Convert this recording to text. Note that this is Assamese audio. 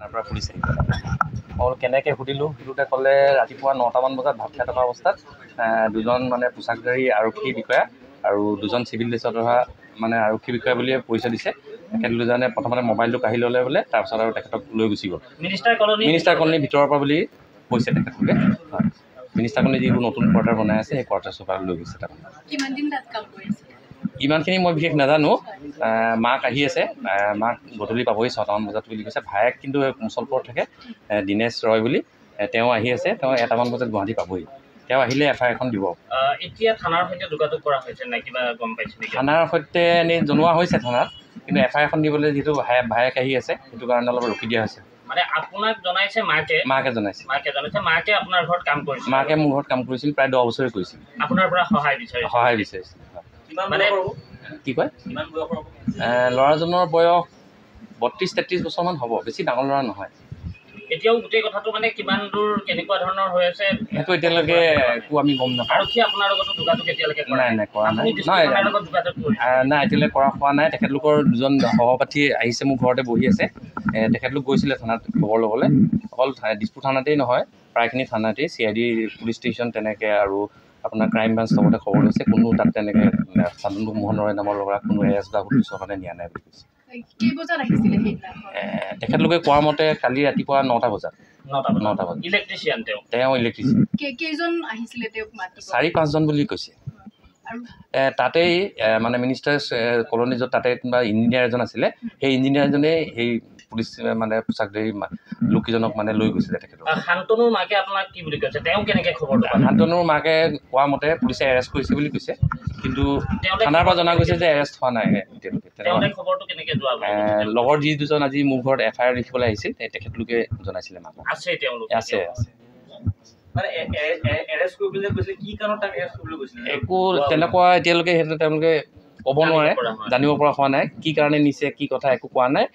তাৰপৰা খুলিছে মই কেনেকৈ সুধিলোঁতে ক'লে ৰাতিপুৱা 9টামান বজাত ভাত খাই থকা অৱস্থাত দুজন মানে পোছাকধাৰী আৰক্ষী বিষয়া আৰু দুজন চিভিল ড্ৰেছত অহা মানে আৰক্ষী বিষয়া বুলিয়ে পৰিচয় দিছে। তেখেত দুজনে প্ৰথমতে মোবাইলটো কাঢ়ি ল'লে বোলে, তাৰপিছত আৰু তেখেতক লৈ গুচি গ'ল। মিনিষ্টাৰ কলনীৰ ভিতৰৰ পৰা বুলি কৈছে তেখেতলোকে। হয়, মিনিষ্টাৰ কলনী যিবোৰ নতুন কোৱাৰ্টাৰ বনাই আছে সেই কোৱাৰ্টাৰ চোপাৰ লৈ গৈছে। ইমানখিনি মই বিশেষ নাজানো। মাক আহি আছে, মাক গধূলি পাবহি 6টামান বজাত বুলি কৈছে। ভায়েক কিন্তু মুছলপুৰত থাকে, দীনেশ ৰয় বুলি, তেওঁ আহি আছে। তেওঁ 1টামান বজাত গুৱাহাটী পাবহি। তেওঁ আহিলে FIR এখন দিব। এতিয়া থানাৰ সৈতে যোগাযোগ কৰা হৈছে নে কিবা গম পাইছে নেকি? থানাৰ সৈতে এনেই জনোৱা হৈছে থানাত, কিন্তু FIR এখন দিবলৈ যিহেতু ভায়েক আহি আছে সেইটো কাৰণে অলপ ৰখি দিয়া হৈছে। মানে আপোনাক জনাইছে মাকে জনাইছে। মাকে আপোনাৰ ঘৰত কাম কৰিছিল? মাকে মোৰ ঘৰত কাম কৰিছিল, প্ৰায় 10 বছৰে কৰিছিল। আপোনাৰ পৰা সহায় বিচাৰিছিল? মানে কি কয়, ল'ৰাজনৰ বয়স 32-33 বছৰমান হ'ব, বেছি ডাঙৰ ল'ৰা নহয়। এতিয়াও গোটেই কথাটো মানে কিমান দূৰ কেনেকুৱা ধৰণৰ হৈ আছে সেইটো এতিয়ালৈকে একো আমি গম নাপাওঁ। আৰক্ষী আপোনাৰ লগতো যোগাযোগ এতিয়ালৈকে নাই কৰা নাই। নাই, এতিয়ালৈকে কৰা হোৱা নাই। তেখেতলোকৰ দুজন সহপাঠী আহিছে, মোৰ ঘৰতে বহি আছে। তেখেতলোক গৈছিলে থানাত খবৰ ল'বলৈ। অকল দিছপুৰ থানাতেই নহয়, প্ৰায়খিনি থানাতেই CID পুলিচ ষ্টেচন তেনেকৈ আৰু আপোনাৰ ক্ৰাইম ব্ৰাঞ্চ লগতে খবৰ লৈছে। কোনো তাত তেনেকৈ শান্তনু মোহন ৰয় নামৰ ল'ৰা কোনো এৰেষ্ট বা পুলিচৰ কাৰণে নিয়া নাই বুলি কৈছে। তেখেতলোকে কোৱা মতে কালি ৰাতিপুৱা 9টা বজাত। ইলেক্ট্ৰিচিয়ান তেওঁ ইলেক্ট্ৰিচিয়ান। 4-5জন বুলি কৈছে। তাতেই মানে মিনিষ্টাৰ কলনী য'ত তাতে কোনোবা ইঞ্জিনিয়াৰ এজন আছিলে, সেই ইঞ্জিনিয়াৰজনেই সেই পুলিচ মানে পোছাকধাৰী লোককেইজনক মানে লৈ গৈছিলে তেখেতক। শান্তনুৰ মাকে আপোনাক কি বুলি কৈছে? তেওঁ কেনেকৈ খবৰ ল'লে? শান্তনুৰ মাকে কোৱা মতে পুলিচে এৰেষ্ট কৰিছে বুলি কৈছে, কিন্তু থানাৰ পৰা জনা গৈছে যে এৰেষ্ট হোৱা নাই এতিয়ালৈকে। লগৰ যি দুজন আজি মোৰ ঘৰত FIR লিখিবলৈ আহিছিল তেখেতলোকে জনাইছিলে মাকক। আছে। একো তেনেকুৱা এতিয়ালৈকে তেওঁলোকে ক'ব নোৱাৰে, জানিব পৰা হোৱা নাই। কি কাৰণে নিছে, কি কথা একো কোৱা নাই।